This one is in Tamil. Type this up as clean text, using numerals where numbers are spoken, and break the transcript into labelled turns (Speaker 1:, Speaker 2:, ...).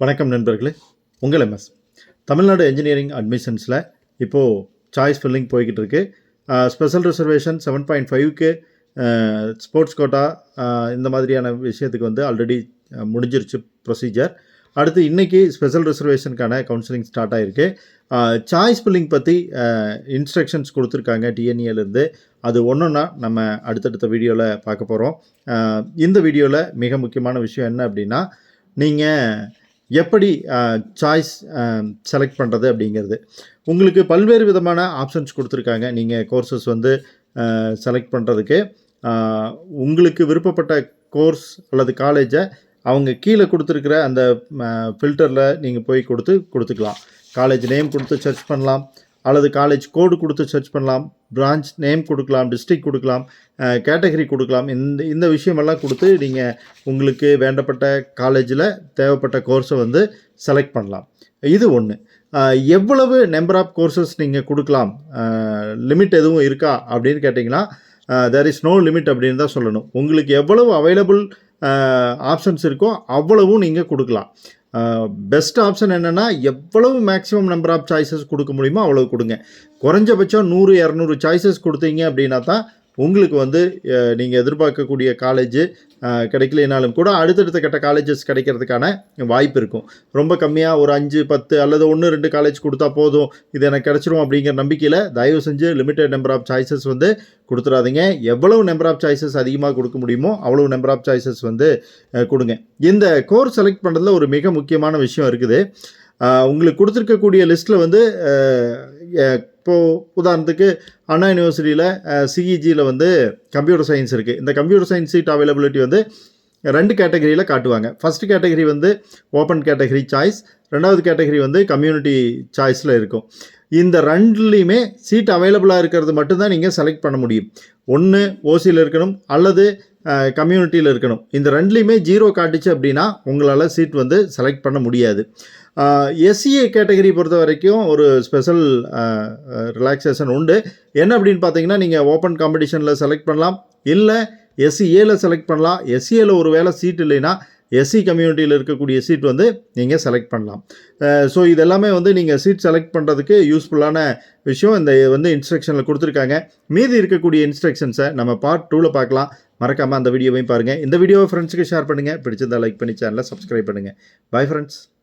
Speaker 1: வணக்கம் நண்பர்களே, உங்கள் எம்எஸ் தமிழ்நாடு என்ஜினியரிங் அட்மிஷன்ஸில் இப்போது சாய்ஸ் ஃபில்லிங் போய்கிட்டு இருக்கு. ஸ்பெஷல் ரிசர்வேஷன் 7.5க்கு ஸ்போர்ட்ஸ் கோட்டா இந்த மாதிரியான விஷயத்துக்கு வந்து ஆல்ரெடி முடிஞ்சிருச்சு ப்ரொசீஜர். அடுத்து இன்றைக்கி ஸ்பெஷல் ரிசர்வேஷனுக்கான கவுன்சிலிங் ஸ்டார்ட் ஆகிருக்கு. சாய்ஸ் ஃபில்லிங் பற்றி இன்ஸ்ட்ரக்ஷன்ஸ் கொடுத்துருக்காங்க டிஎன்இஏலேருந்து. அது ஒன்றுன்னா நம்ம அடுத்தடுத்த வீடியோவில் பார்க்க போகிறோம். இந்த வீடியோவில் மிக முக்கியமான விஷயம் என்ன அப்படின்னா, நீங்கள் எப்படி சாய்ஸ் செலக்ட் பண்ணுறது அப்படிங்கிறது. உங்களுக்கு பல்வேறு விதமான ஆப்ஷன்ஸ் கொடுத்துருக்காங்க. நீங்கள் கோர்சஸ் வந்து செலக்ட் பண்ணுறதுக்கு உங்களுக்கு விருப்பப்பட்ட கோர்ஸ் அல்லது காலேஜை அவங்க கீழே கொடுத்துருக்கிற அந்த ஃபில்டரில் நீங்கள் போய் கொடுத்துக்கலாம். காலேஜ் நேம் கொடுத்து சர்ச் பண்ணலாம், அல்லது காலேஜ் கோடு கொடுத்து சர்ச் பண்ணலாம், பிரான்ச் நேம் கொடுக்கலாம், டிஸ்ட்ரிக்ட் கொடுக்கலாம், கேட்டகரி கொடுக்கலாம். இந்த விஷயமெல்லாம் கொடுத்து நீங்கள் உங்களுக்கு வேண்டப்பட்ட காலேஜில் தேவைப்பட்ட கோர்ஸை வந்து செலக்ட் பண்ணலாம். இது ஒன்று. எவ்வளவு நம்பர் ஆஃப் கோர்சஸ் நீங்கள் கொடுக்கலாம், லிமிட் எதுவும் இருக்கா அப்படின்னு கேட்டிங்கன்னா, தேர் இஸ் நோ லிமிட் அப்படின்னு தான் சொல்லணும். உங்களுக்கு எவ்வளவு அவைலபிள் ஆப்ஷன்ஸ் இருக்கோ அவ்வளவும் நீங்கள் கொடுக்கலாம். பெஸ்ட் ஆப்ஷன் என்னென்னா, எவ்வளவு மேக்ஸிமம் நம்பர் ஆஃப் சாய்ஸஸ் கொடுக்க முடியுமோ அவ்வளவு கொடுங்க. குறைஞ்சபட்சம் 100-200 சாய்ஸஸ் கொடுத்தீங்க அப்படின்னா தான் உங்களுக்கு வந்து நீங்கள் எதிர்பார்க்கக்கூடிய காலேஜ் கிடைக்கலைனாலும் கூட அடுத்தடுத்த கட்ட காலேஜஸ் கிடைக்கிறதுக்கான வாய்ப்பு இருக்கும். ரொம்ப கம்மியாக ஒரு 5-10 அல்லது 1-2 காலேஜ் கொடுத்தா போதும், இது எனக்கு கிடச்சிரும் அப்படிங்கிற நம்பிக்கையில் தயவு செஞ்சு லிமிட்டட் நம்பர் ஆஃப் சாய்ஸஸ் வந்து கொடுத்துடாதீங்க. எவ்வளவு நம்பர் ஆஃப் சாய்ஸஸ் அதிகமாக கொடுக்க முடியுமோ அவ்வளவு நம்பர் ஆஃப் சாய்ஸஸ் வந்து கொடுங்க. இந்த கோர்ஸ் செலக்ட் பண்ணுறதுல ஒரு மிக முக்கியமான விஷயம் இருக்குது. உங்களுக்கு கொடுத்துருக்கக்கூடிய லிஸ்ட்டில் வந்து இப்போது உதாரணத்துக்கு அண்ணா யூனிவர்சிட்டியில் சிஇஜியில் வந்து கம்ப்யூட்டர் சயின்ஸ் இருக்குது. இந்த கம்ப்யூட்டர் சயின்ஸ் சீட் அவைலபிலிட்டி வந்து 2 கேட்டகரியில் காட்டுவாங்க. ஃபஸ்ட்டு கேட்டகரி வந்து ஓப்பன் கேட்டகரி சாய்ஸ், 2வது கேட்டகரி வந்து கம்யூனிட்டி சாய்ஸில் இருக்கும். இந்த 2லேயுமே சீட் அவைலபிளாக இருக்கிறது மட்டும்தான் நீங்கள் செலக்ட் பண்ண முடியும். ஒன்று ஓசியில் இருக்கணும் அல்லது கம்யூனிட்டியில் இருக்கணும். இந்த 2லேயுமே 0 காட்டுச்சு அப்படின்னா உங்களால் சீட் வந்து செலக்ட் பண்ண முடியாது. எஸ்சிஏ கேட்டகரி பொறுத்த வரைக்கும் ஒரு ஸ்பெஷல் ரிலாக்ஸேஷன் உண்டு. என்ன அப்படின்னு பார்த்தீங்கன்னா, நீங்கள் ஓப்பன் காம்படிஷனில் செலக்ட் பண்ணலாம், இல்லை எஸ்சிஏல செலக்ட் பண்ணலாம். எஸ்சிஏல ஒரு வேளை சீட் இல்லைன்னா எஸ்சி கம்யூனிட்டியில் இருக்கக்கூடிய சீட் வந்து நீங்கள் செலக்ட் பண்ணலாம். ஸோ இதெல்லாமே வந்து நீங்கள் சீட் செலக்ட் பண்ணுறதுக்கு யூஸ்ஃபுல்லான விஷயம் இந்த வந்து இன்ஸ்ட்ரக்ஷனில் கொடுத்துருக்காங்க. மீதி இருக்கக்கூடிய இன்ஸ்ட்ரக்ஷன்ஸை நம்ம பார்ட் 2ல் பார்க்கலாம். மறக்காமல் அந்த வீடியோவையும் பாருங்கள். இந்த வீடியோவை ஃப்ரெண்ட்ஸுக்கு ஷேர் பண்ணுங்கள். பிடிச்சிருந்தால் லைக் பண்ணி சேனலை சப்ஸ்கிரைப் பண்ணுங்கள். Bye friends.